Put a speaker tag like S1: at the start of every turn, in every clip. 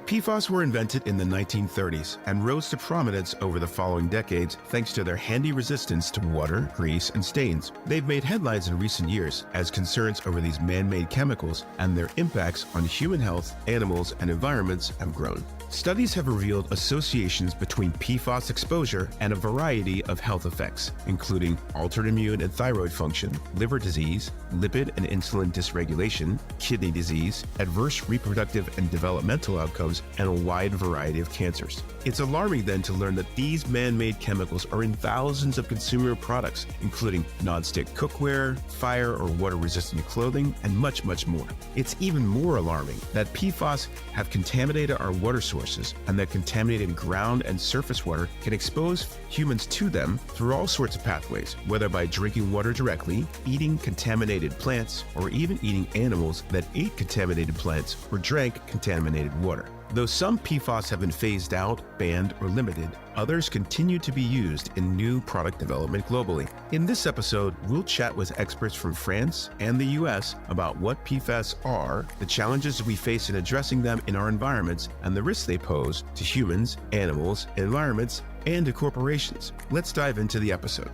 S1: PFAS were invented in the 1930s and rose to prominence over the following decades thanks to their handy resistance to water, grease, and stains. They've made headlines in recent years as concerns over these man-made chemicals and their impacts on human health, animals, and environments have grown. Studies have revealed associations between PFAS exposure and a variety of health effects, including altered immune and thyroid function, liver disease, lipid and insulin dysregulation, kidney disease, adverse reproductive and developmental outcomes, and a wide variety of cancers. It's alarming then to learn that these man-made chemicals are in thousands of consumer products, including non-stick cookware, fire or water-resistant clothing, and much, much more. It's even more alarming that PFAS have contaminated our water sources, and that contaminated ground and surface water can expose humans to them through all sorts of pathways, whether by drinking water directly, eating contaminated plants, or even eating animals that ate contaminated plants or drank contaminated water. Though some PFAS have been phased out, banned, or limited, others continue to be used in new product development globally. In this episode, we'll chat with experts from France and the US about what PFAS are, the challenges we face in addressing them in our environments, and the risks they pose to humans, animals, environments, and to corporations. Let's dive into the episode.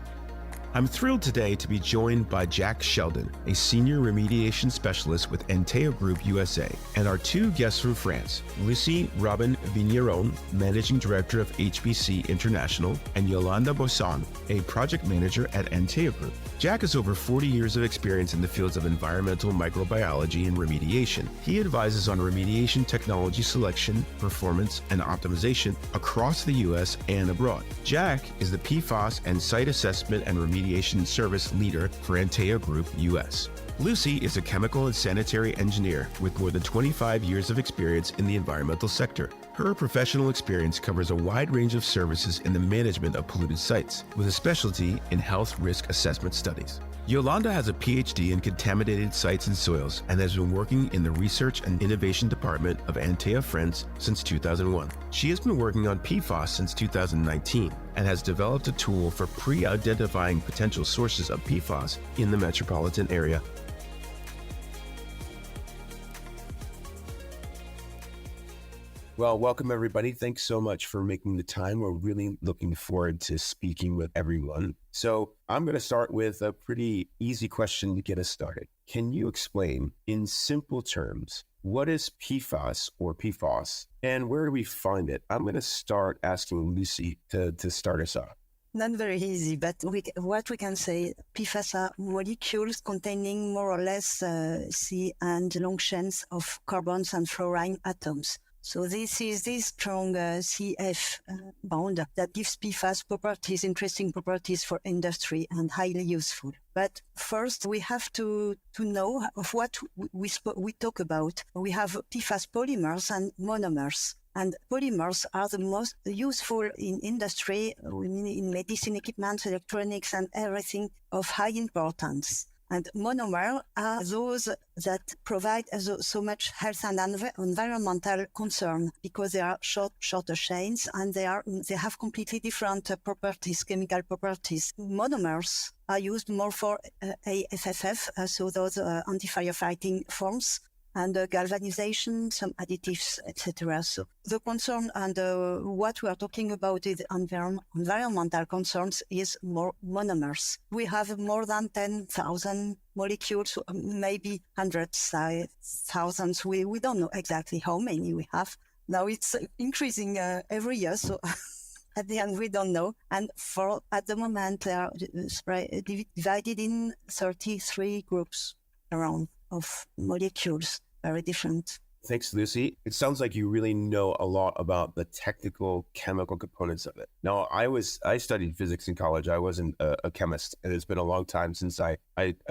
S1: I'm thrilled today to be joined by Jack Sheldon, a Senior Remediation Specialist with Antea Group USA, and our two guests from France, Lucie Robin Vigneron, Managing Director of HBC International, and Jolanda Boisson, a Project Manager at Antea Group. Jack has over 40 years of experience in the fields of environmental microbiology and remediation. He advises on remediation technology selection, performance, and optimization across the U.S. and abroad. Jack is the PFAS and Site Assessment and Remediation Service Leader for Antea Group US. Lucie is a chemical and sanitary engineer with more than 25 years of experience in the environmental sector. Her professional experience covers a wide range of services in the management of polluted sites, with a specialty in health risk assessment studies. Jolanda has a PhD in contaminated sites and soils and has been working in the Research and Innovation Department of Antea France since 2001. She has been working on PFAS since 2019 and has developed a tool for pre-identifying potential sources of PFAS in the metropolitan area. Well, welcome everybody. Thanks so much for making the time. We're really looking forward to speaking with everyone. So I'm going to start with a pretty easy question to get us started. Can you explain in simple terms, what is PFAS or PFAS and where do we find it? I'm going to start asking Lucie to start us off.
S2: Not very easy, but what we can say, PFAS are molecules containing more or less C and long chains of carbons and fluorine atoms. So this is this strong CF bond that gives PFAS properties, interesting properties for industry and highly useful. But first, we have to know of what we talk about. We have PFAS polymers and monomers. And polymers are the most useful in industry, in medicine equipment, electronics, and everything of high importance. And monomers are those that provide so much health and environmental concern because they are shorter chains and they have completely different properties, chemical properties. Monomers are used more for AFFF, so those anti-firefighting forms, and galvanization, some additives, etc. So the concern and what we are talking about is environmental concerns is more monomers. We have more than 10,000 molecules, maybe hundreds, thousands. We don't know exactly how many we have. Now it's increasing every year, so at the end we don't know. And at the moment they are divided in 33 groups around of molecules, very different.
S1: Thanks, Lucie. It sounds like you really know a lot about the technical chemical components of it. Now, I studied physics in college. I wasn't a chemist, and it's been a long time since I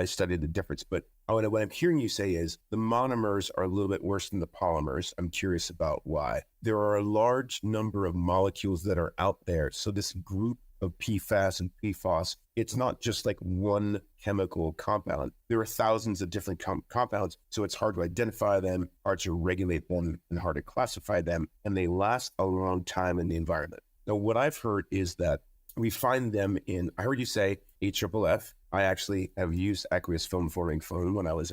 S1: studied the difference. But what I'm hearing you say is the monomers are a little bit worse than the polymers. I'm curious about why. There are a large number of molecules that are out there. So this group of PFAS and PFOS, it's not just like one chemical compound. There are thousands of different compounds, so it's hard to identify them, hard to regulate them, and hard to classify them, and they last a long time in the environment. Now, what I've heard is that we find them in, I heard you say AFFF, I actually have used aqueous film forming foam when I was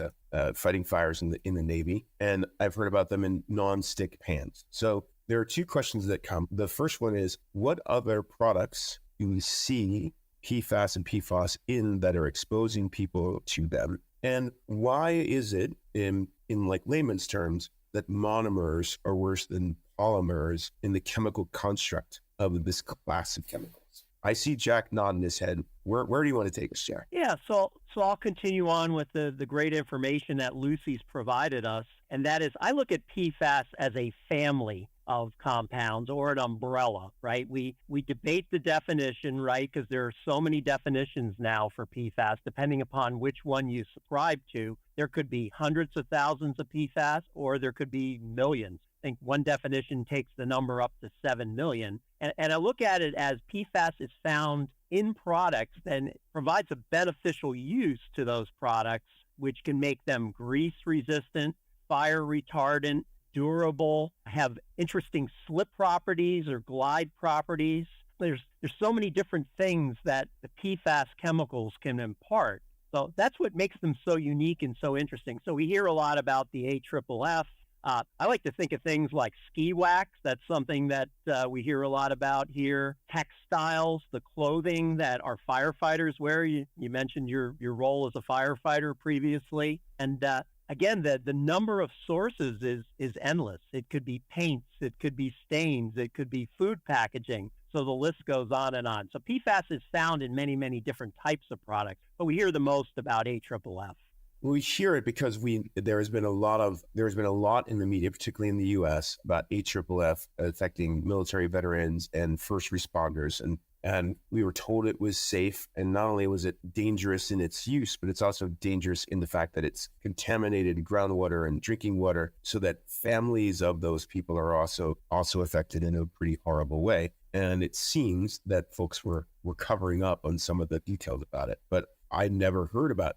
S1: fighting fires in the Navy, and I've heard about them in non-stick pans. So there are two questions that come. The first one is, what other products do you see PFAS and PFOS in that are exposing people to them? And why is it, in like layman's terms, that monomers are worse than polymers in the chemical construct of this class of chemicals? I see Jack nodding his head. Where do you want to take us, Jack?
S3: Yeah, so I'll continue on with the great information that Lucie's provided us, and that is, I look at PFAS as a family of compounds or an umbrella, right? We debate the definition, right? Because there are so many definitions now for PFAS, depending upon which one you subscribe to. There could be hundreds of thousands of PFAS, or there could be millions. I think one definition takes the number up to 7 million. And I look at it as PFAS is found in products and provides a beneficial use to those products, which can make them grease resistant, fire retardant, durable, have interesting slip properties or glide properties. There's so many different things that the PFAS chemicals can impart. So that's what makes them so unique and so interesting. So we hear a lot about the AFFF. I like to think of things like ski wax. That's something that we hear a lot about here. Textiles, the clothing that our firefighters wear. You mentioned your role as a firefighter previously. And again, the number of sources is endless. It could be paints, it could be stains, it could be food packaging. So the list goes on and on. So PFAS is found in many, many different types of products, but we hear the most about AFFF.
S1: We hear it because there has been a lot in the media, particularly in the U.S., about AFFF affecting military veterans and first responders, and we were told it was safe. And not only was it dangerous in its use, but it's also dangerous in the fact that it's contaminated groundwater and drinking water, so that families of those people are also affected in a pretty horrible way. And it seems that folks were covering up on some of the details about it, but I never heard about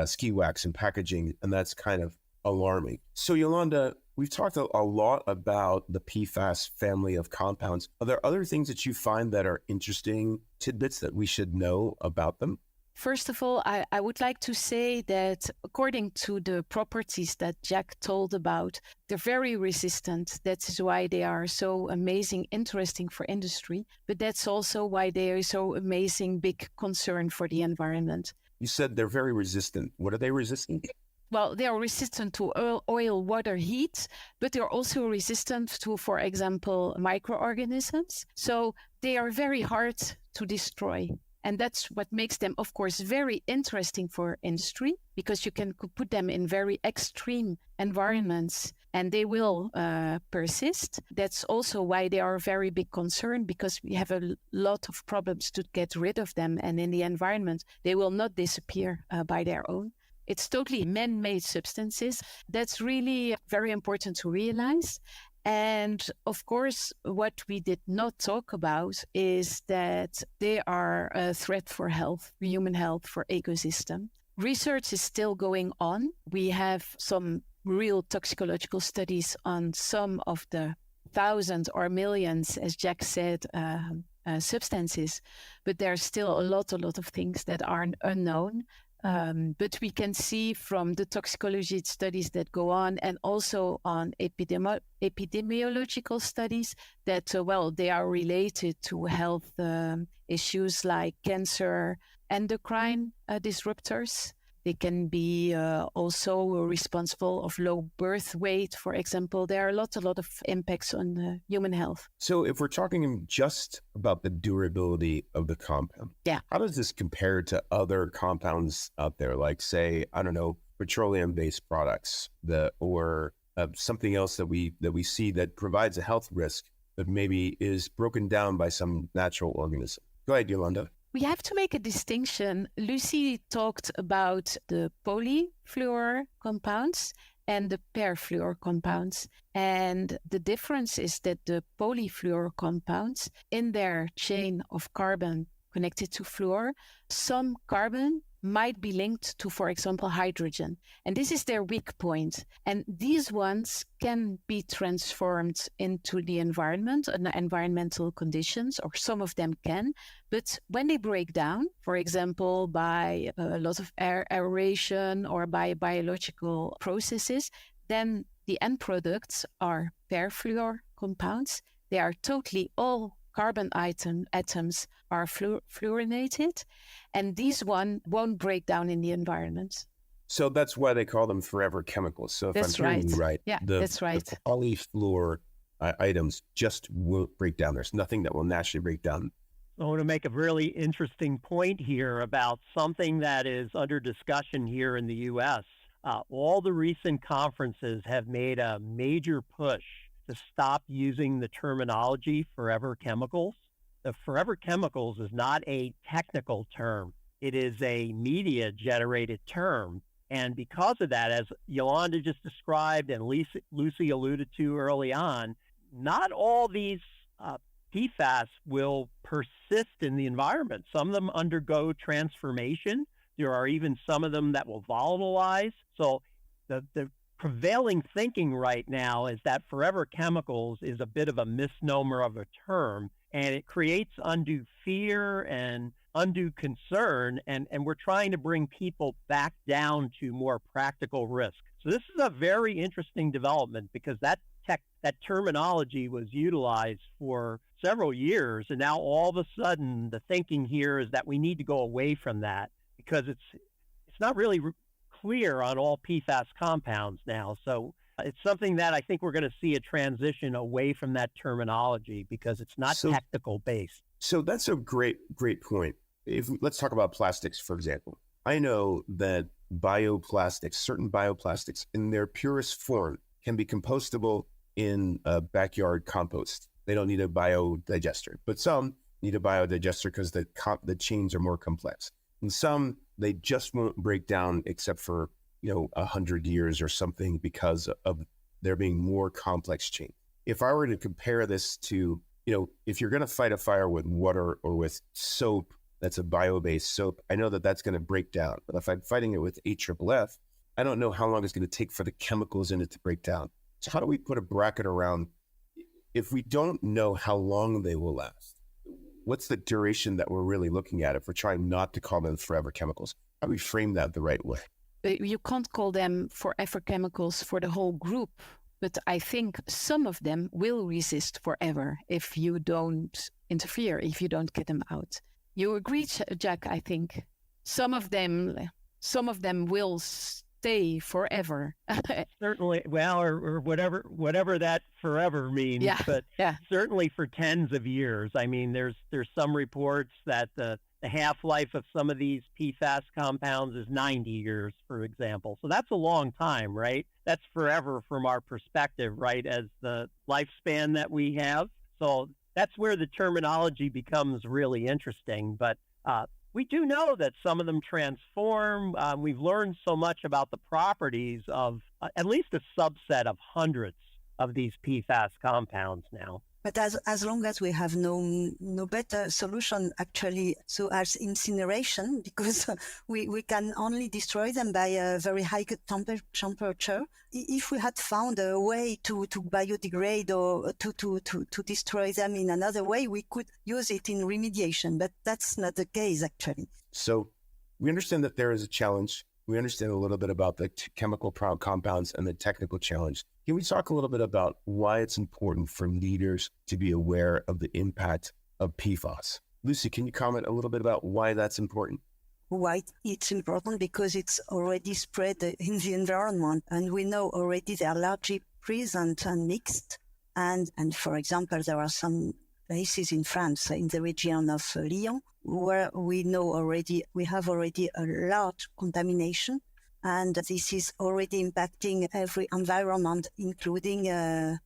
S1: ski wax and packaging, and that's kind of alarming. So Jolanda, we've talked a lot about the PFAS family of compounds. Are there other things that you find that are interesting tidbits that we should know about them?
S4: First of all, I would like to say that according to the properties that Jack told about, they're very resistant. That's why they are so amazing, interesting for industry. But that's also why they are so amazing, big concern for the environment.
S1: You said they're very resistant. What are they resistant?
S4: Well, they are resistant to oil, water, heat, but they're also resistant to, for example, microorganisms. So they are very hard to destroy. And that's what makes them, of course, very interesting for industry, because you can put them in very extreme environments and they will persist. That's also why they are a very big concern, because we have a lot of problems to get rid of them. And in the environment, they will not disappear by their own. It's totally man-made substances. That's really very important to realize. And of course, what we did not talk about is that they are a threat for health, human health, for ecosystem. Research is still going on. We have some real toxicological studies on some of the thousands or millions, as Jack said, substances, but there's still a lot of things that are unknown. But we can see from the toxicology studies that go on, and also on epidemiological studies, that, they are related to health issues like cancer, endocrine disruptors. They can be also responsible of low birth weight, for example. There are a lot of impacts on human health.
S1: So if we're talking just about the durability of the compound, how does this compare to other compounds out there, like, say, I don't know, petroleum-based products, or something else that we see that provides a health risk, but maybe is broken down by some natural organism? Go ahead, Jolanda.
S4: We have to make a distinction. Lucie talked about the polyfluor compounds and the perfluor compounds. And the difference is that the polyfluor compounds, in their chain of carbon connected to fluor, some carbon might be linked to, for example, hydrogen. And this is their weak point. And these ones can be transformed into the environment and environmental conditions, or some of them can. But when they break down, for example, by a lot of aeration or by biological processes, then the end products are perfluor compounds. They are totally all carbon atoms are fluorinated, and these one won't break down in the environment.
S1: So that's why they call them forever chemicals. So if
S4: That's
S1: I'm hearing you right,
S4: Yeah, that's right.
S1: the polyfluor items just won't break down. There's nothing that will naturally break down.
S3: I want to make a really interesting point here about something that is under discussion here in the U.S. All the recent conferences have made a major push to stop using the terminology forever chemicals. The forever chemicals is not a technical term. It is a media-generated term. And because of that, as Jolanda just described and Lucie alluded to early on, not all these PFAS will persist in the environment. Some of them undergo transformation. There are even some of them that will volatilize. So the prevailing thinking right now is that forever chemicals is a bit of a misnomer of a term, and it creates undue fear and undue concern, and we're trying to bring people back down to more practical risk. So this is a very interesting development, because that terminology was utilized for several years, and now all of a sudden the thinking here is that we need to go away from that, because it's not really clear on all PFAS compounds now. So it's something that I think we're going to see a transition away from that terminology, because it's not technical based.
S1: So that's a great point. Let's talk about plastics, for example. I know that certain bioplastics in their purest form can be compostable in a backyard compost. They don't need a biodigester, but some need a biodigester because the chains are more complex. And some, they just won't break down except for 100 years or something, because of there being more complex chain. If I were to compare this to, if you're going to fight a fire with water or with soap, that's a bio-based soap, I know that that's going to break down. But if I'm fighting it with AFFF, I don't know how long it's going to take for the chemicals in it to break down. So how do we put a bracket around, if we don't know how long they will last? What's the duration that we're really looking at if we're trying not to call them forever chemicals? How do we frame that the right way?
S4: You can't call them forever chemicals for the whole group, but I think some of them will resist forever if you don't interfere, if you don't get them out. You agree, Jack? I think some of them will stay forever.
S3: Certainly, well, or whatever that forever means.
S4: Yeah.
S3: But certainly for tens of years. I mean, there's some reports that the half-life of some of these PFAS compounds is 90 years, for example. So that's a long time, right? That's forever from our perspective, right, as the lifespan that we have. So that's where the terminology becomes really interesting. But we do know that some of them transform. We've learned so much about the properties of at least a subset of hundreds of these PFAS compounds now.
S2: But as long as we have no better solution, actually, so as incineration, because we can only destroy them by a very high temperature. If we had found a way to biodegrade or to destroy them in another way, we could use it in remediation, but that's not the case, actually.
S1: So we understand that there is a challenge. We understand a little bit about the chemical compounds and the technical challenge. Can we talk a little bit about why it's important for leaders to be aware of the impact of PFAS? Lucie, can you comment a little bit about why that's important?
S2: Why it's important? Because it's already spread in the environment, and we know already they are largely present and mixed. And for example, there are some places in France, in the region of Lyon, where we have already a large contamination. And this is already impacting every environment, including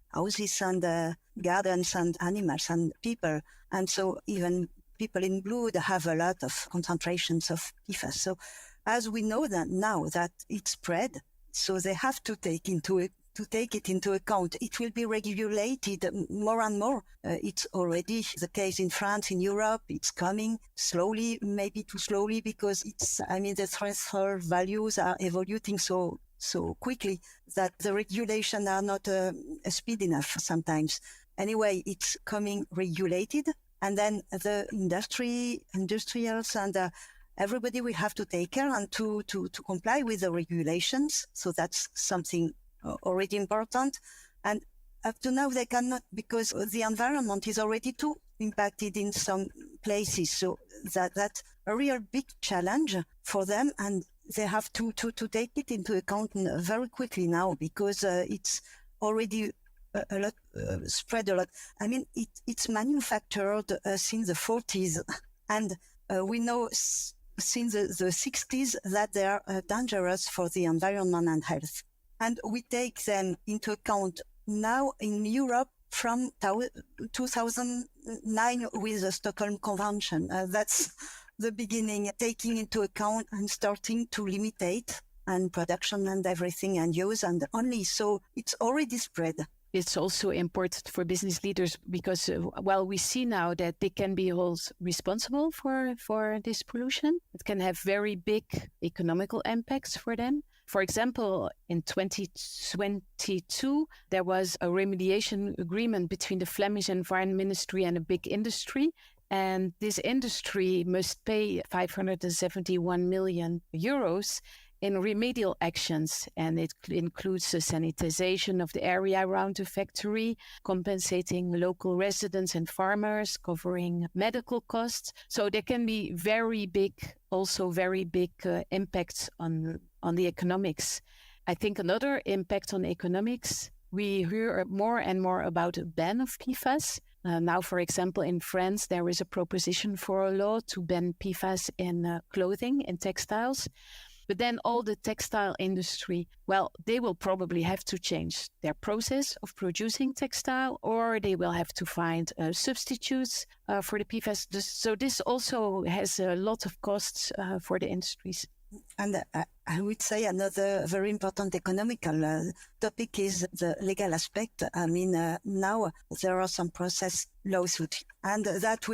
S2: houses and gardens and animals and people. And so even people in blue, they have a lot of concentrations of PFAS. So as we know that now that it's spread, so they have to take into to take it into account. It will be regulated more and more. It's already the case in France, in Europe. It's coming slowly, maybe too slowly, because the threshold values are evolving so quickly that the regulations are not speed enough sometimes. Anyway, it's coming regulated, and then the industrials and everybody will have to take care and to comply with the regulations. So that's something already important. And up to now, they cannot, because the environment is already too impacted in some places. So that's a real big challenge for them. And they have to take it into account very quickly now, because it's already a lot spread a lot. I mean, it's manufactured since the 40s, and we know since the 60s that they are dangerous for the environment and health. And we take them into account now in Europe from 2009 with the Stockholm Convention. That's the beginning, taking into account and starting to limitate and production and everything and use, and only so it's already spread.
S4: It's also important for business leaders because, we see now that they can be held responsible for this pollution. It can have very big economical impacts for them. For example, in 2022, there was a remediation agreement between the Flemish Environment Ministry and a big industry. And this industry must pay 571 million euros in remedial actions, and it includes the sanitization of the area around the factory, compensating local residents and farmers, covering medical costs. So there can be very big impacts on the economics. I think another impact on economics, we hear more and more about a ban of PFAS. Now, for example, in France, there is a proposition for a law to ban PFAS in clothing and textiles. But then all the textile industry, they will probably have to change their process of producing textile, or they will have to find substitutes for the PFAS. So this also has a lot of costs for the industries.
S2: And I would say another very important economical topic is the legal aspect. I mean, now there are some process lawsuits, and that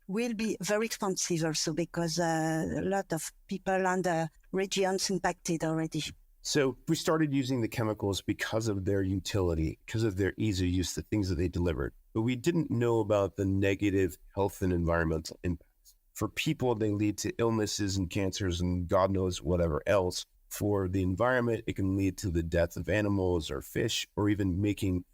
S2: will be very expensive also, because a lot of people and regions impacted already.
S1: So we started using the chemicals because of their utility, because of their ease of use, the things that they delivered. But we didn't know about the negative health and environmental impacts. For people, they lead to illnesses and cancers and God knows whatever else. For the environment, it can lead to the death of animals or fish, or even making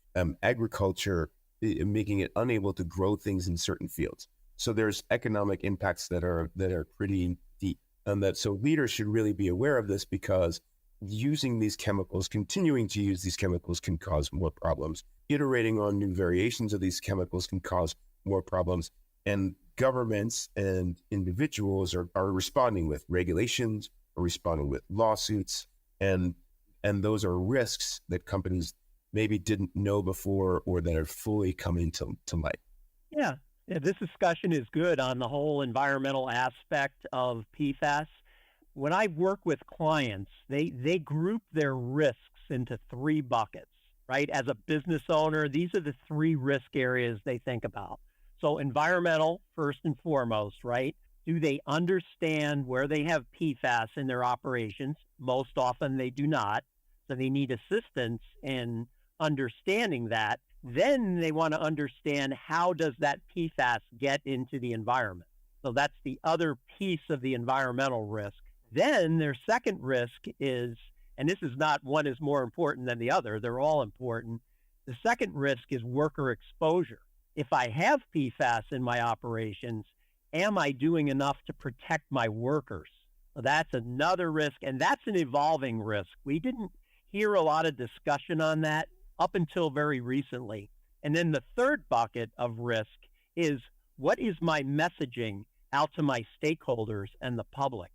S1: agriculture, making it unable to grow things in certain fields. So there's economic impacts that are pretty deep. And so leaders should really be aware of this, because using these chemicals, continuing to use these chemicals, can cause more problems. Iterating on new variations of these chemicals can cause more problems. And governments and individuals are responding with regulations, or responding with lawsuits. And those are risks that companies maybe didn't know before, or that are fully coming to light.
S3: Yeah, this discussion is good on the whole environmental aspect of PFAS. When I work with clients, they group their risks into 3 buckets, right? As a business owner, these are the 3 risk areas they think about. So environmental, first and foremost, right? Do they understand where they have PFAS in their operations? Most often they do not. So they need assistance in understanding that. Then they want to understand, how does that PFAS get into the environment? So that's the other piece of the environmental risk. Then their second risk is, and this is not one is more important than the other, they're all important. The second risk is worker exposure. If I have PFAS in my operations, am I doing enough to protect my workers? So that's another risk, and that's an evolving risk. We didn't hear a lot of discussion on that up until very recently. And then the third bucket of risk is, what is my messaging out to my stakeholders and the public?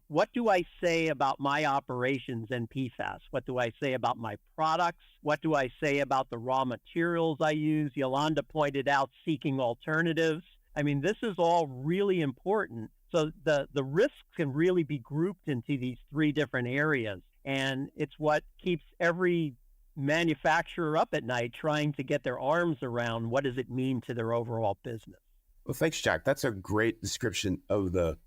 S3: What do I say about my operations and PFAS? What do I say about my products? What do I say about the raw materials I use? Jolanda pointed out seeking alternatives. I mean, this is all really important. So the risks can really be grouped into these 3 different areas. And it's what keeps every manufacturer up at night trying to get their arms around what does it mean to their overall business.
S1: Well, thanks, Jack. That's a great description of the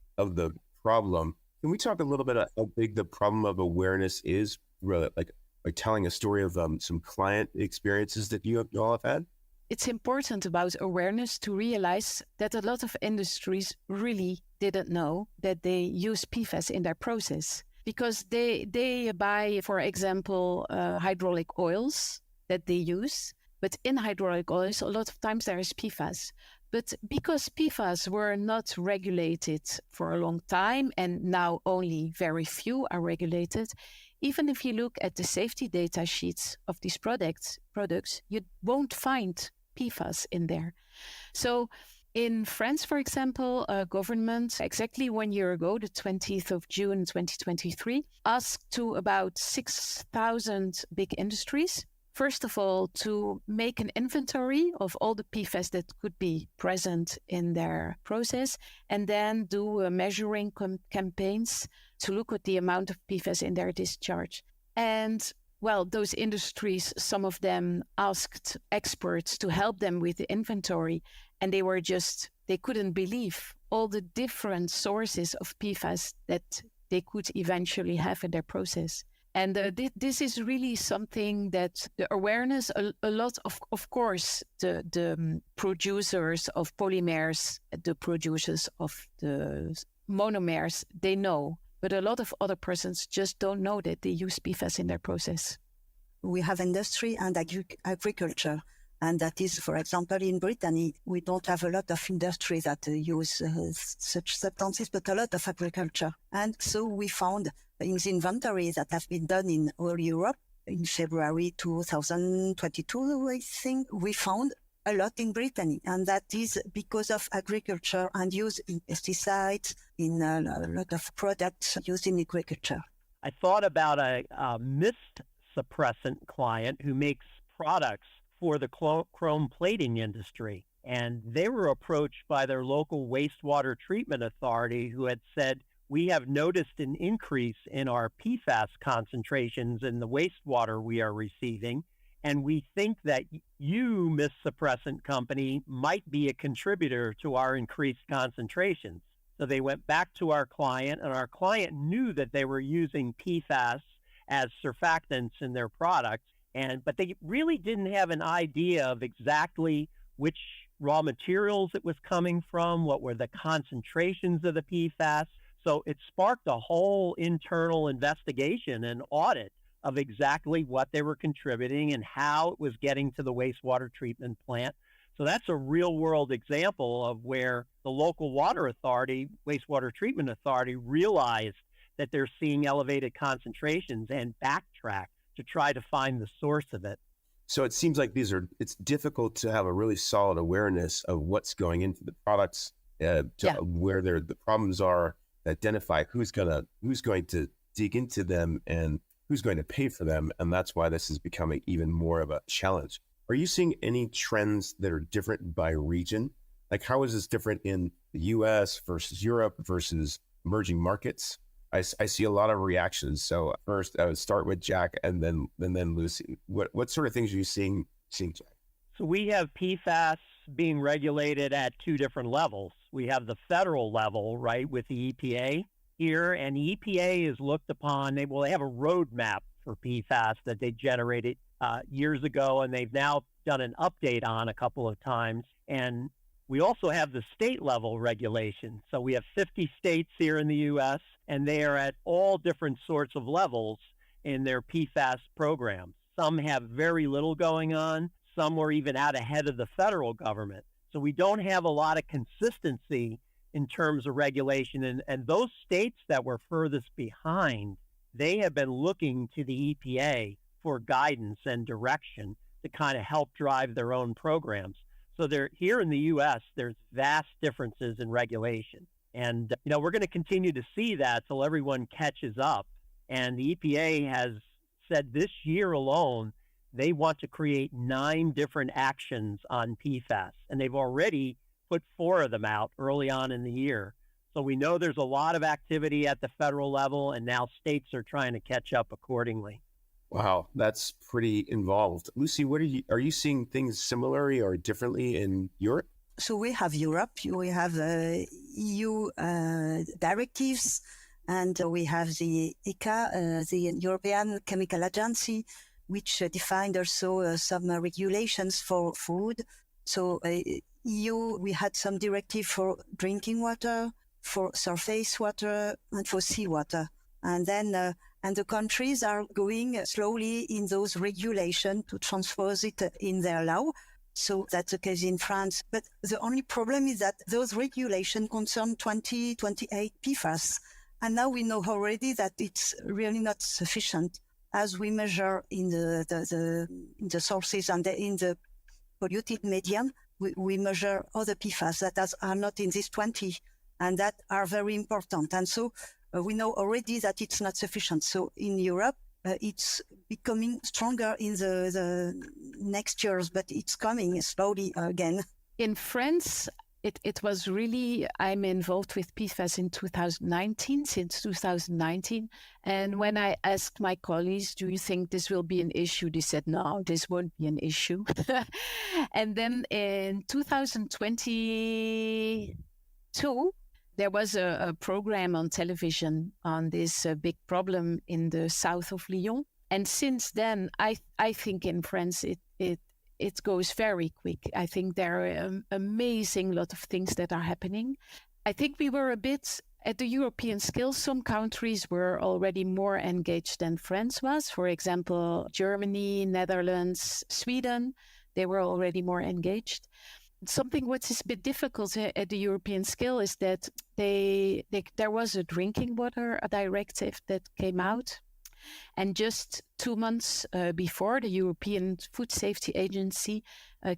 S1: problem. Can we talk a little bit about how big the problem of awareness is, really, like telling a story of some client experiences that you all have had?
S4: It's important about awareness to realize that a lot of industries really didn't know that they use PFAS in their process, because they buy, for example, hydraulic oils that they use. But in hydraulic oils, a lot of times there is PFAS. But because PFAS were not regulated for a long time, and now only very few are regulated, even if you look at the safety data sheets of these products, you won't find PFAS in there. So in France, for example, government exactly 1 year ago, the 20th of June 2023, asked to about 6,000 big industries, first of all, to make an inventory of all the PFAS that could be present in their process, and then do measuring campaigns to look at the amount of PFAS in their discharge. And well, those industries, some of them asked experts to help them with the inventory, and they couldn't believe all the different sources of PFAS that they could eventually have in their process. And this is really something that the awareness, a lot of course, the producers of polymers, the producers of the monomers, they know. But a lot of other persons just don't know that they use PFAS in their process.
S2: We have industry and agriculture. And that is, for example, in Brittany, we don't have a lot of industry that use such substances, but a lot of agriculture. And so we found in the inventory that have been done in all Europe in February 2022, I think, we found a lot in Brittany. And that is because of agriculture and use in pesticides, in a lot of products used in agriculture.
S3: I thought about a mist suppressant client who makes products for the chrome plating industry. And they were approached by their local wastewater treatment authority, who had said, we have noticed an increase in our PFAS concentrations in the wastewater we are receiving, and we think that you, mist suppressant company, might be a contributor to our increased concentrations. So they went back to our client, and our client knew that they were using PFAS as surfactants in their products, but they really didn't have an idea of exactly which raw materials it was coming from, what were the concentrations of the PFAS. So it sparked a whole internal investigation and audit of exactly what they were contributing and how it was getting to the wastewater treatment plant. So that's a real world example of where the local water authority, wastewater treatment authority, realized that they're seeing elevated concentrations and backtrack to try to find the source of it.
S1: So it seems like it's difficult to have a really solid awareness of what's going into the products, where the problems are, identify who's going to dig into them and who's going to pay for them. And that's why this is becoming even more of a challenge. Are you seeing any trends that are different by region? Like, how is this different in the US versus Europe versus emerging markets? I see a lot of reactions. So first, I would start with Jack and then Lucie. What sort of things are you seeing, Jack?
S3: So we have PFAS being regulated at two different levels. We have the federal level, right, with the EPA here, and the EPA is looked upon. They have a roadmap for PFAS that they generated years ago, and they've now done an update on a couple of times. And we also have the state level regulation. So we have 50 states here in the U.S., and they are at all different sorts of levels in their PFAS programs. Some have very little going on. Some were even out ahead of the federal government. So we don't have a lot of consistency in terms of regulation. And those states that were furthest behind, they have been looking to the EPA for guidance and direction to kind of help drive their own programs. So here in the U.S., there's vast differences in regulation. And, we're going to continue to see that till everyone catches up. And the EPA has said this year alone, they want to create 9 different actions on PFAS. And they've already put 4 of them out early on in the year. So we know there's a lot of activity at the federal level, and now states are trying to catch up accordingly.
S5: Wow, that's pretty involved. Lucie, are you seeing things similarly or differently in Europe?
S2: So we have Europe, we have EU directives, and we have the ECHA, the European Chemical Agency, which defined also some regulations for food. So EU, we had some directive for drinking water, for surface water, and for seawater. And then and the countries are going slowly in those regulations to transpose it in their law. So that's the case in France. But the only problem is that those regulations concern 2028 PFAS. And now we know already that it's really not sufficient as we measure in the sources and in the polluted medium. We measure other PFAS that are not in this 20 and that are very important. And so we know already that it's not sufficient. So in Europe, it's becoming stronger in the next years, but it's coming slowly again.
S4: In France, it was really, I'm involved with PFAS in 2019, since 2019. And when I asked my colleagues, do you think this will be an issue? They said, no, this won't be an issue. And then in 2022, there was a program on television on this big problem in the south of Lyon. And since then, I think in France, it goes very quick. I think there are an amazing lot of things that are happening. I think we were a bit at the European scale. Some countries were already more engaged than France was. For example, Germany, Netherlands, Sweden, they were already more engaged. Something what is a bit difficult at the European scale is that there was a drinking water directive that came out. And just 2 months before, the European Food Safety Agency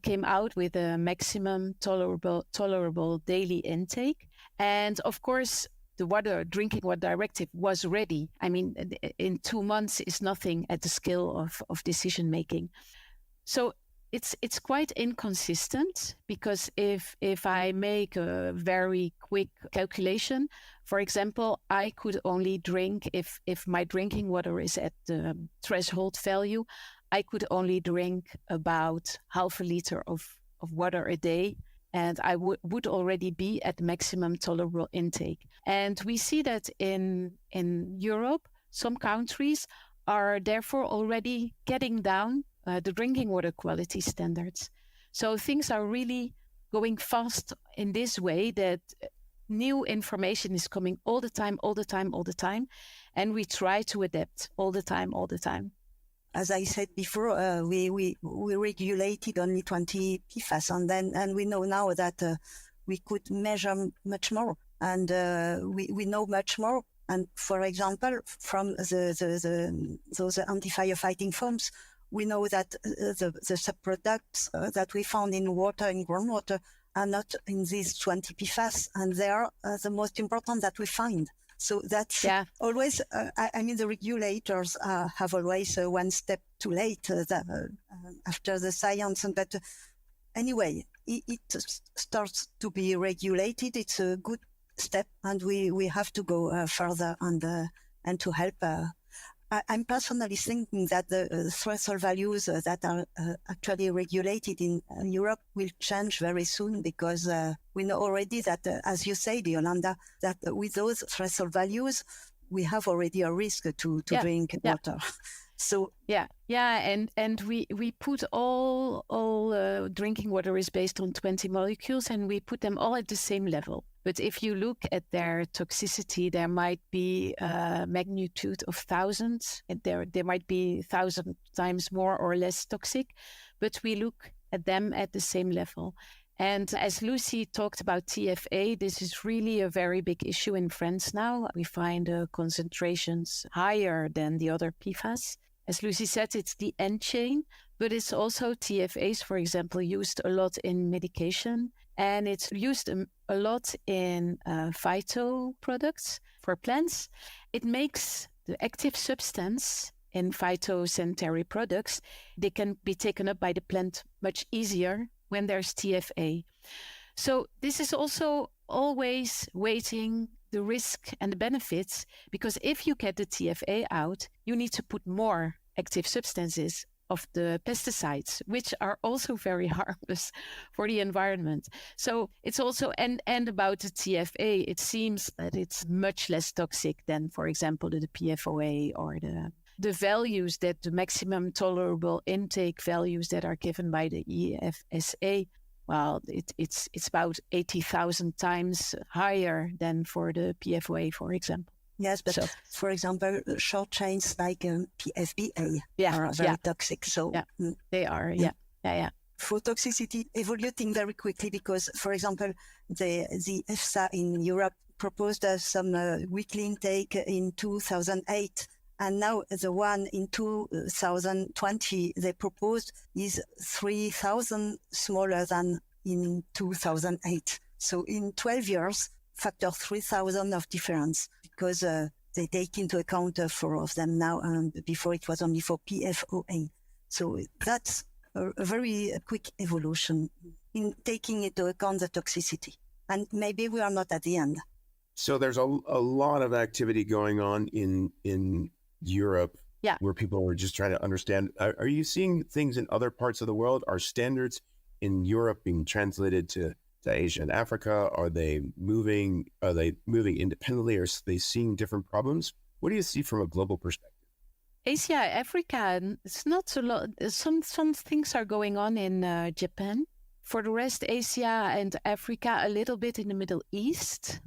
S4: came out with a maximum tolerable daily intake. And of course, the drinking water directive was ready. I mean, in 2 months is nothing at the scale of decision making. So it's quite inconsistent, because if I make a very quick calculation, for example, I could only drink, if my drinking water is at the threshold value, I could only drink about half a liter of water a day, and I would already be at maximum tolerable intake. And we see that in Europe, some countries are therefore already getting down the drinking water quality standards. So things are really going fast in this way, that new information is coming all the time, and we try to adapt all the time.
S2: As I said before, we regulated only 20 PFAS, and we know now that we could measure much more, and we know much more. And for example, from those anti-firefighting foams, we know that the subproducts that we found in water, in groundwater, are not in these 20 PFAS, and they are the most important that we find. So that's always, I mean, the regulators have always one step too late after the science. But anyway, it starts to be regulated. It's a good step, and we have to go further and to help. I'm personally thinking that the threshold values that are actually regulated in Europe will change very soon, because we know already that, as you say, Jolanda, that with those threshold values, we have already a risk to drink water. So
S4: and we put all drinking water is based on 20 molecules, and we put them all at the same level. But if you look at their toxicity, there might be a magnitude of thousands, and there might be 1,000 times more or less toxic, but we look at them at the same level. And as Lucie talked about TFA, this is really a very big issue in France now. We find concentrations higher than the other PFAS. As Lucie said, it's the end chain, but it's also TFAs, for example, used a lot in medication, and it's used a lot in phyto products for plants. It makes the active substance in phytosanitary products, they can be taken up by the plant much easier when there's TFA. So this is also always weighting the risk and the benefits, because if you get the TFA out, you need to put more active substances of the pesticides, which are also very harmless for the environment. So it's also, and about the TFA, it seems that it's much less toxic than, for example, the PFOA or the values that the maximum tolerable intake values that are given by the EFSA. Well, it's about 80,000 times higher than for the PFOA, for example.
S2: Yes, but for example, short chains like PFBA are very toxic. So
S4: they are.
S2: Food toxicity evolving very quickly because, for example, the EFSA in Europe proposed some weekly intake in 2008. And now the one in 2020 they proposed is 3,000 smaller than in 2008. So in 12 years, factor 3,000 of difference because they take into account 4 of them now, and before it was only for PFOA. So that's a very quick evolution in taking into account the toxicity. And maybe we are not at the end.
S5: So there's a lot of activity going on in Europe where people are just trying to understand. Are you seeing things in other parts of the world? Are standards in Europe being translated to Asia and Africa? Are they moving independently? Or are they seeing different problems? What do you see from a global perspective?
S4: Asia, Africa, it's not so lot. Some things are going on in Japan. For the rest, Asia and Africa, a little bit in the Middle East.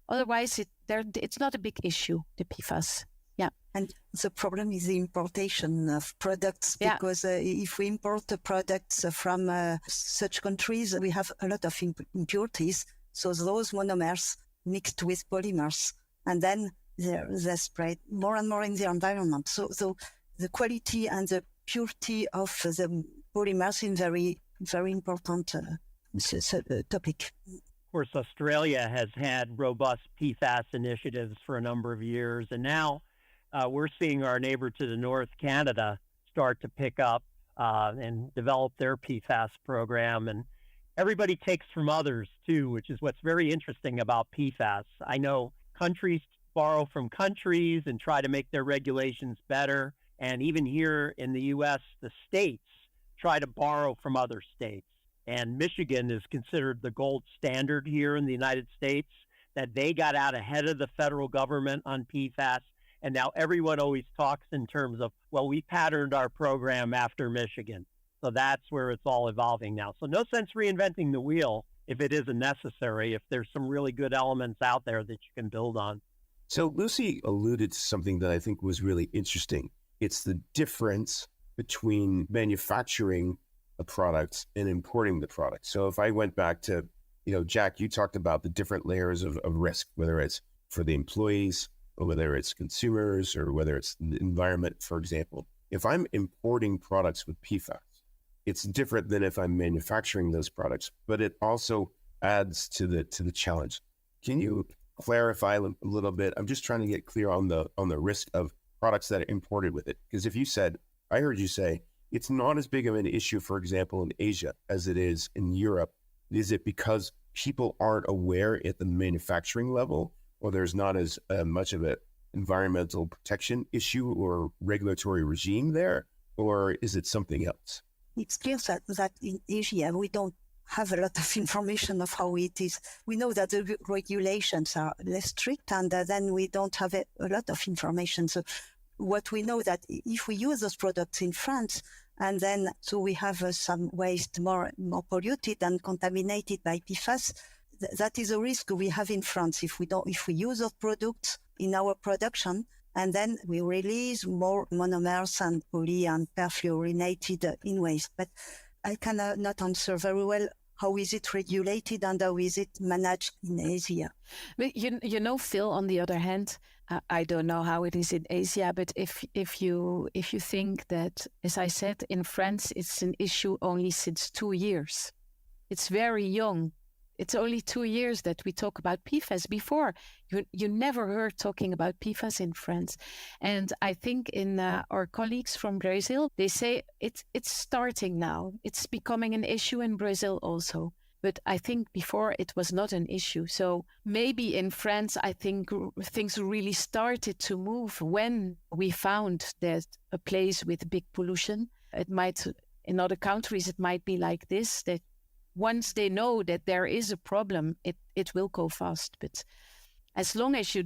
S4: Otherwise, it's not a big issue, the PFAS. Yeah.
S2: And the problem is the importation of products because if we import the products from such countries, we have a lot of impurities. So those monomers mixed with polymers, and then they spread more and more in the environment. So the quality and the purity of the polymers is very, very important topic.
S3: Of course, Australia has had robust PFAS initiatives for a number of years, and now we're seeing our neighbor to the north, Canada, start to pick up and develop their PFAS program. And everybody takes from others, too, which is what's very interesting about PFAS. I know countries borrow from countries and try to make their regulations better. And even here in the U.S., the states try to borrow from other states. And Michigan is considered the gold standard here in the United States, that they got out ahead of the federal government on PFAS. And now everyone always talks in terms of, well, we patterned our program after Michigan. So that's where it's all evolving now. So no sense reinventing the wheel if it isn't necessary, if there's some really good elements out there that you can build on.
S5: So Lucie alluded to something that I think was really interesting. It's the difference between manufacturing the products and importing the product. So if I went back to, Jack, you talked about the different layers of risk, whether it's for the employees, or whether it's consumers, or whether it's the environment, for example. If I'm importing products with PFAS, it's different than if I'm manufacturing those products, but it also adds to the challenge. Can you clarify a little bit? I'm just trying to get clear on the risk of products that are imported with it. Because I heard you say, it's not as big of an issue, for example, in Asia as it is in Europe. Is it because people aren't aware at the manufacturing level, or there's not as much of an environmental protection issue or regulatory regime there, or is it something else?
S2: It's clear that in Asia, we don't have a lot of information of how it is. We know that the regulations are less strict, and then we don't have a lot of information. So what we know that if we use those products in France, and then so we have some waste more polluted and contaminated by PFAS, that is a risk we have in France if we use those products in our production, and then we release more monomers and poly and perfluorinated in waste. But I cannot not answer very well how is it regulated and how is it managed in Asia.
S4: But Phil, on the other hand, I don't know how it is in Asia, but if you think that, as I said, in France, it's an issue only since 2 years. It's very young. It's only 2 years that we talk about PFAS. Before, you never heard talking about PFAS in France. And I think in our colleagues from Brazil, they say it's starting now. It's becoming an issue in Brazil also. But I think before it was not an issue. So maybe in France, I think things really started to move when we found that a place with big pollution. It might, in other countries, it might be like this, that once they know that there is a problem, it will go fast. But as long as you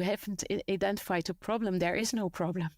S4: haven't identified a problem, there is no problem.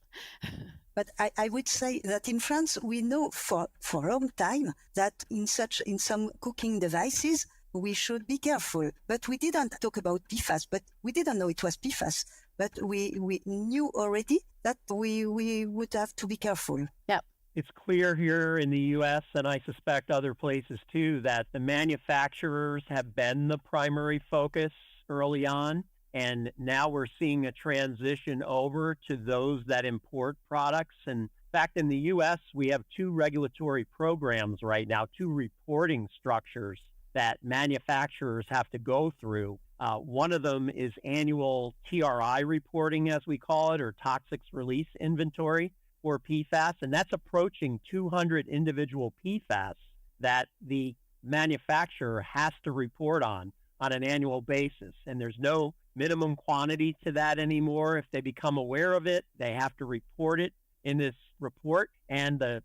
S2: But I would say that in France, we know for a long time that in some cooking devices, we should be careful. But we didn't talk about PFAS, but we didn't know it was PFAS. But we knew already that we would have to be careful.
S4: Yeah.
S3: It's clear here in the U.S., and I suspect other places too, that the manufacturers have been the primary focus early on. And now we're seeing a transition over to those that import products. And in fact, in the U.S., we have two regulatory programs right now, two reporting structures that manufacturers have to go through. One of them is annual TRI reporting, as we call it, or toxics release inventory for PFAS. And that's approaching 200 individual PFAS that the manufacturer has to report on an annual basis. And there's no minimum quantity to that anymore. If they become aware of it, they have to report it in this report. And the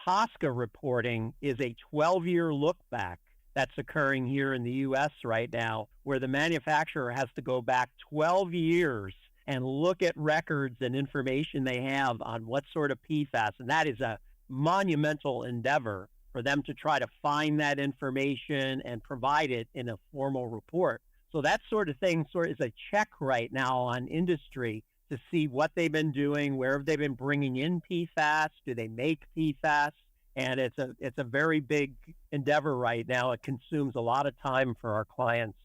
S3: TSCA reporting is a 12-year look back that's occurring here in the U.S. right now, where the manufacturer has to go back 12 years and look at records and information they have on what sort of PFAS. And that is a monumental endeavor for them to try to find that information and provide it in a formal report. So that sort of thing is a check right now on industry to see what they've been doing, where have they been bringing in PFAS, do they make PFAS? And it's a very big endeavor right now. It consumes a lot of time for our clients.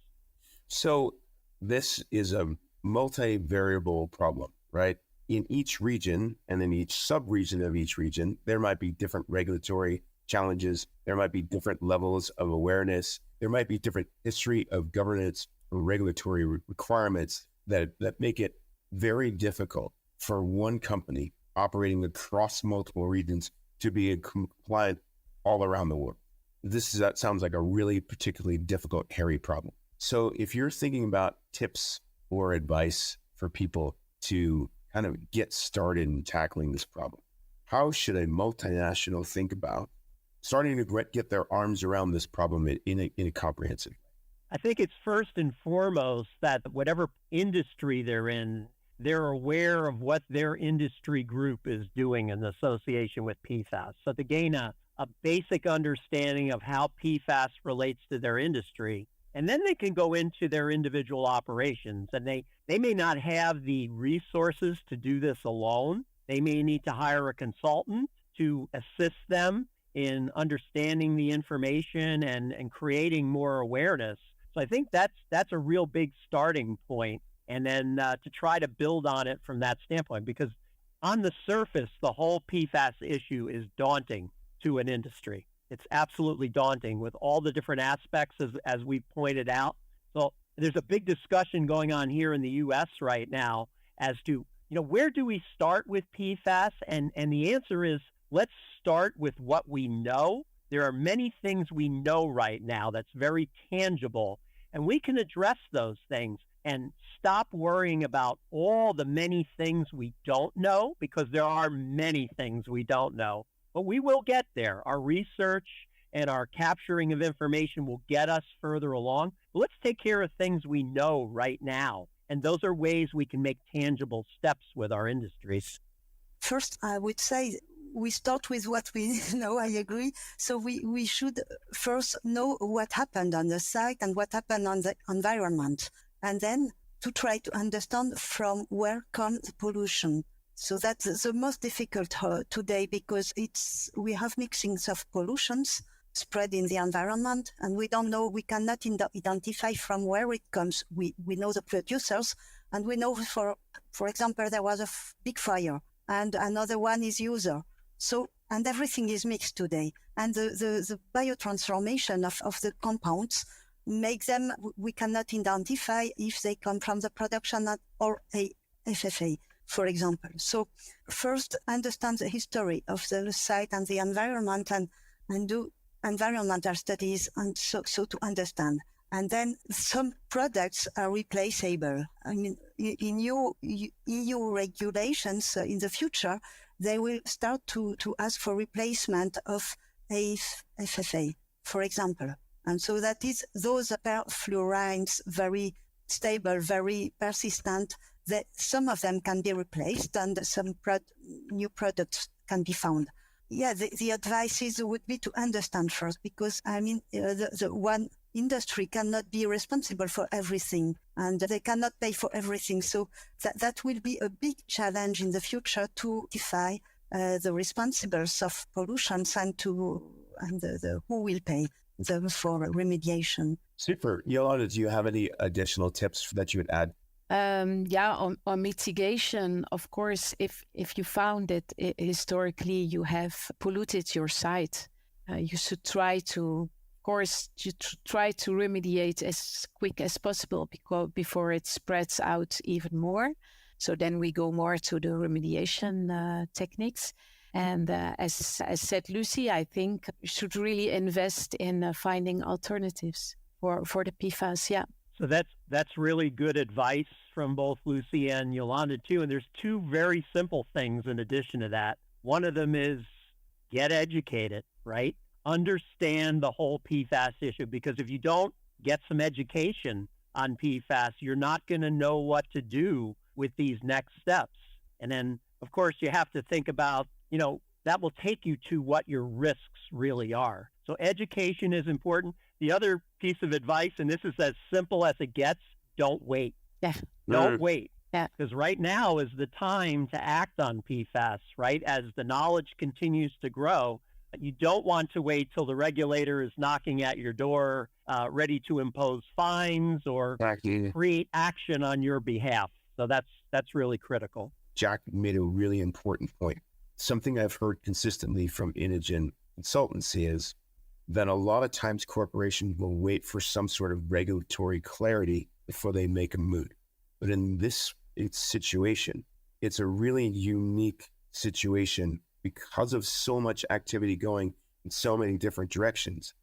S5: So this is a multivariable problem, right? In each region and in each sub-region of each region, there might be different regulatory challenges. There might be different levels of awareness. There might be different history of governance or regulatory requirements that make it very difficult for one company operating across multiple regions to be compliant all around the world. That sounds like a really particularly difficult, hairy problem. So if you're thinking about tips or advice for people to kind of get started in tackling this problem, how should a multinational think about starting to get their arms around this problem in a comprehensive way?
S3: I think it's first and foremost that whatever industry they're in, they're aware of what their industry group is doing in association with PFAS. So to gain a basic understanding of how PFAS relates to their industry, and then they can go into their individual operations. And they may not have the resources to do this alone. They may need to hire a consultant to assist them in understanding the information and creating more awareness. So I think that's a real big starting point. And then to try to build on it from that standpoint, because on the surface, the whole PFAS issue is daunting to an industry. It's absolutely daunting with all the different aspects as we pointed out. So there's a big discussion going on here in the U.S. right now as to, where do we start with PFAS? And the answer is, let's start with what we know. There are many things we know right now that's very tangible, and we can address those things and stop worrying about all the many things we don't know, because there are many things we don't know. But we will get there. Our research and our capturing of information will get us further along. But let's take care of things we know right now. And those are ways we can make tangible steps with our industries.
S2: First, I would say we start with what we know. I agree. So we should first know what happened on the site and what happened on the environment. And then to try to understand from where comes pollution. So that's the most difficult today, because we have mixings of pollutions spread in the environment, and we don't know, we cannot identify from where it comes. We know the producers, and we know, for example, there was a big fire, and another one is user. So, and everything is mixed today. And the biotransformation of the compounds make them, we cannot identify if they come from the production or a FFA, for example. So first, understand the history of the site and the environment, and do environmental studies and so to understand. And then some products are replaceable. I mean, in EU regulations in the future, they will start to ask for replacement of FFA, for example. And so that is those perfluorines, very stable, very persistent, that some of them can be replaced and some new products can be found. Yeah, the advices would be to understand first, because I mean, the one industry cannot be responsible for everything and they cannot pay for everything. So that will be a big challenge in the future to identify the responsibles of pollutions and the who will pay them for remediation.
S5: Super. Jolanda, do you have any additional tips that you would add?
S4: On mitigation, of course, if you found that historically you have polluted your site, you should try to remediate as quick as possible before it spreads out even more. So then we go more to the remediation techniques. And as said Lucie, I think we should really invest in finding alternatives for the PFAS. Yeah.
S3: So that's really good advice from both Lucie and Jolanda too. And there's two very simple things in addition to that. One of them is get educated, right? Understand the whole PFAS issue, because if you don't get some education on PFAS, you're not going to know what to do with these next steps. And then, of course, you have to think about, that will take you to what your risks really are. So education is important. The other piece of advice, and this is as simple as it gets, don't wait.
S4: Yeah.
S3: Don't wait.
S4: Yeah.
S3: Because right now is the time to act on PFAS, right? As the knowledge continues to grow, you don't want to wait till the regulator is knocking at your door, ready to impose fines or create action on your behalf. So that's really critical.
S5: Jack made a really important point. Something I've heard consistently from Inogen consultancy is that a lot of times corporations will wait for some sort of regulatory clarity before they make a move. But in this situation, it's a really unique situation because of so much activity going in so many different directions.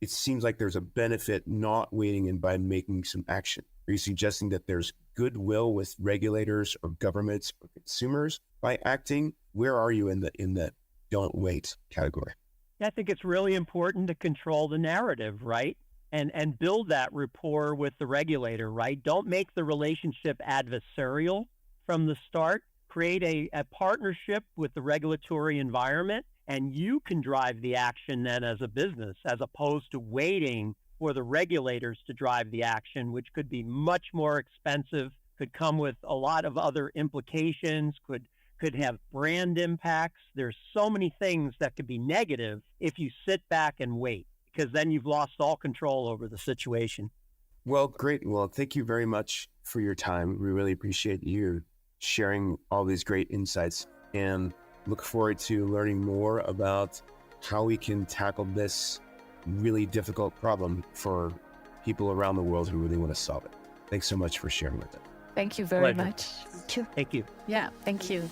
S5: It seems like there's a benefit not waiting and by making some action. Are you suggesting that there's goodwill with regulators or governments or consumers by acting? Where are you in the don't wait category?
S3: I think it's really important to control the narrative, right? And build that rapport with the regulator, right? Don't make the relationship adversarial from the start. Create a partnership with the regulatory environment, and you can drive the action then as a business, as opposed to waiting for the regulators to drive the action, which could be much more expensive, could come with a lot of other implications, could have brand impacts. There's so many things that could be negative if you sit back and wait, because then you've lost all control over the situation.
S5: Well, great. Well, thank you very much for your time. We really appreciate you sharing all these great insights and look forward to learning more about how we can tackle this really difficult problem for people around the world who really want to solve it. Thanks so much for sharing with us.
S4: Thank you very
S3: Pleasure.
S4: much.
S2: Thank you.
S3: Thank you.
S4: Yeah, thank you.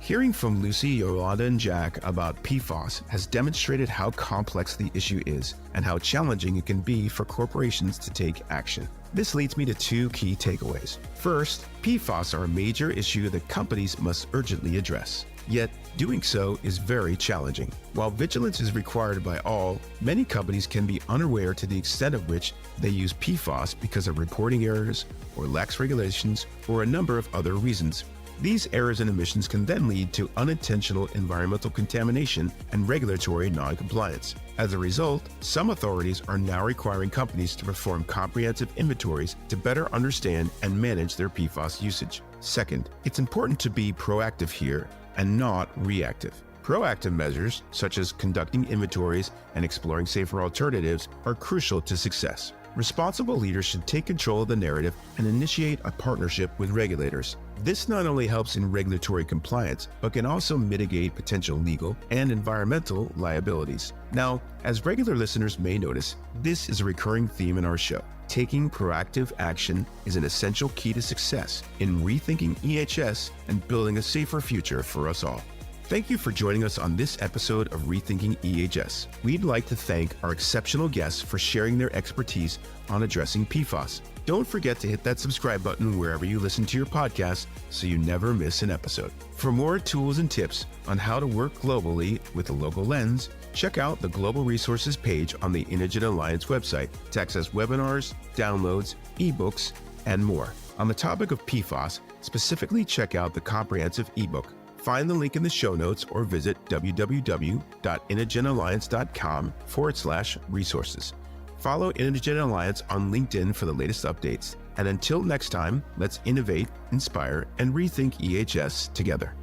S1: Hearing from Lucie, Jolanda, and Jack about PFAS has demonstrated how complex the issue is and how challenging it can be for corporations to take action. This leads me to two key takeaways. First, PFAS are a major issue that companies must urgently address. Yet, doing so is very challenging. While vigilance is required by all, many companies can be unaware to the extent of which they use PFAS because of reporting errors or lax regulations or a number of other reasons. These errors and omissions can then lead to unintentional environmental contamination and regulatory non-compliance. As a result, some authorities are now requiring companies to perform comprehensive inventories to better understand and manage their PFAS usage. Second, it's important to be proactive here and not reactive. Proactive measures, such as conducting inventories and exploring safer alternatives, are crucial to success. Responsible leaders should take control of the narrative and initiate a partnership with regulators. This not only helps in regulatory compliance, but can also mitigate potential legal and environmental liabilities. Now, as regular listeners may notice, this is a recurring theme in our show. Taking proactive action is an essential key to success in rethinking EHS and building a safer future for us all. Thank you for joining us on this episode of Rethinking EHS. We'd like to thank our exceptional guests for sharing their expertise on addressing PFAS. Don't forget to hit that subscribe button wherever you listen to your podcast so you never miss an episode. For more tools and tips on how to work globally with a local lens, check out the Global Resources page on the Inogen Alliance website to access webinars, downloads, ebooks, and more. On the topic of PFAS, specifically check out the comprehensive ebook. Find the link in the show notes or visit www.inogenalliance.com/resources. Follow Inogen Alliance on LinkedIn for the latest updates. And until next time, let's innovate, inspire, and rethink EHS together.